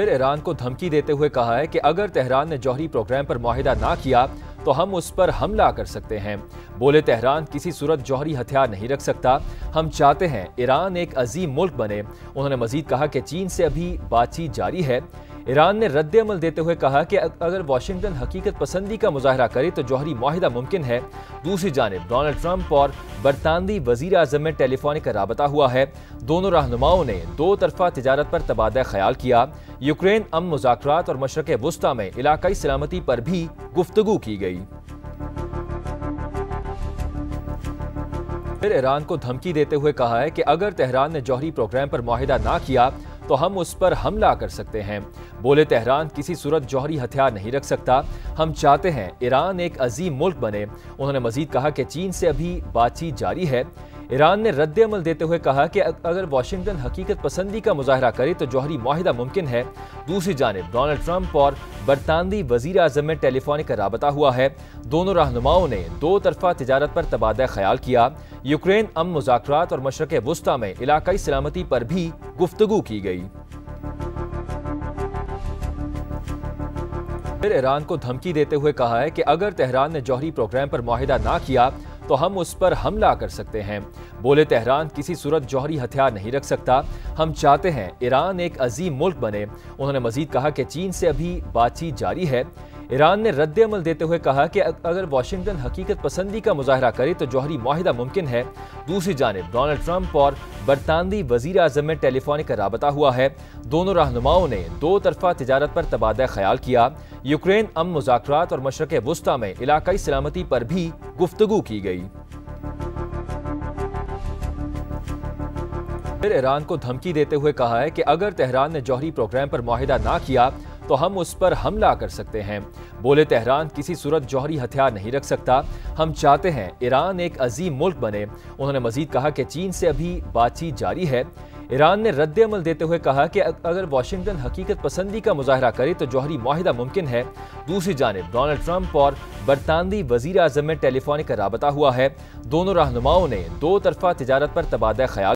फिर ईरान को धमकी देते हुए कहा है कि अगर तेहरान ने जौहरी प्रोग्राम पर मुआहिदा ना किया तो हम उस पर हमला कर सकते हैं। बोले तेहरान किसी सूरत जौहरी हथियार नहीं रख सकता। हम चाहते हैं ईरान एक अजीम मुल्क बने। उन्होंने मजीद कहा कि चीन से अभी बातचीत जारी है। ईरान ने रद्द अमल देते हुए कहा कि अगर वाशिंगटन हकीकत पसंदी का मुजाहरा करे तो जौहरी मुआहिदा मुमकिन है। दूसरी जानिब डोनाल्ड ट्रंप और बरतानवी वजीर आज़म में टेलीफोनिक राबता हुआ है। दोनों रहनुमाओं ने दो तरफा तिजारत पर तबादला ख्याल किया। यूक्रेन अमन मुज़ाकरात और मशरक़ वुस्ता में इलाकाई सलामती पर भी गुफ्तगू की गई। फिर ईरान को धमकी देते हुए कहा है कि अगर तेहरान ने जौहरी प्रोग्राम पर मुआहिदा ना किया तो हम उस पर हमला कर सकते हैं। बोले तेहरान किसी सूरत जौहरी हथियार नहीं रख सकता। हम चाहते हैं ईरान एक अजीम मुल्क बने। उन्होंने मजीद कहा कि चीन से अभी बातचीत जारी है। ईरान ने रद्द अमल देते हुए कहा कि अगर वाशिंगटन हकीकत पसंदी का मुजाहरा करे तो जौहरी मुआहिदा मुमकिन है। दूसरी जानिब डोनाल्ड ट्रंप और बरतानवी वजीर आज़म में टेलीफोनिक राबता हुआ है। दोनों रहनुमाओं ने दो तरफा तिजारत पर तबादला ख्याल किया। यूक्रेन अमन मुज़ाकरात और मशरक़ वुस्ता में इलाकाई सलामती पर भी गुफ्तगू की गई। फिर ईरान को धमकी देते हुए कहा है कि अगर तेहरान ने जौहरी प्रोग्राम पर मुआहिदा ना किया तो हम उस पर हमला कर सकते हैं। बोले तेहरान किसी सूरत जौहरी हथियार नहीं रख सकता। हम चाहते हैं ईरान एक अजीम मुल्क बने। उन्होंने मजीद कहा कि चीन से अभी बातचीत जारी है। ईरान ने रद्द अमल देते हुए कहा कि अगर वाशिंगटन हकीकत पसंदी का मुजाहरा करे तो जौहरी मुआहिदा मुमकिन है। दूसरी जानिब डोनाल्ड ट्रंप और बरतानवी वजीर आज़म में टेलीफोनिक राबता हुआ है। दोनों रहनुमाओं ने दो तरफा तिजारत पर तबादला ख्याल किया। यूक्रेन अमन मुज़ाकरात और मशरक़ वुस्ता में इलाकाई सलामती पर भी गुफ्तगू की गई। फिर ईरान को धमकी देते हुए कहा है कि अगर तेहरान ने जौहरी प्रोग्राम पर मुआहिदा ना किया तो हम उस पर हमला कर सकते हैं। बोले तेहरान किसी सूरत जौहरी हथियार नहीं रख सकता। हम चाहते हैं ईरान एक अजीम मुल्क बने। उन्होंने मजीद कहा कि चीन से अभी बातचीत जारी है। ईरान ने रद्द अमल देते हुए कहा कि अगर वाशिंगटन हकीकत पसंदी का मुजाहरा करे तो जौहरी मुआहिदा मुमकिन है। दूसरी जानिब डोनाल्ड ट्रंप और बरतानवी वजीर आज़म में टेलीफोनिक राबता हुआ है। दोनों रहनुमाओं ने दो तरफा तिजारत पर तबादला ख्याल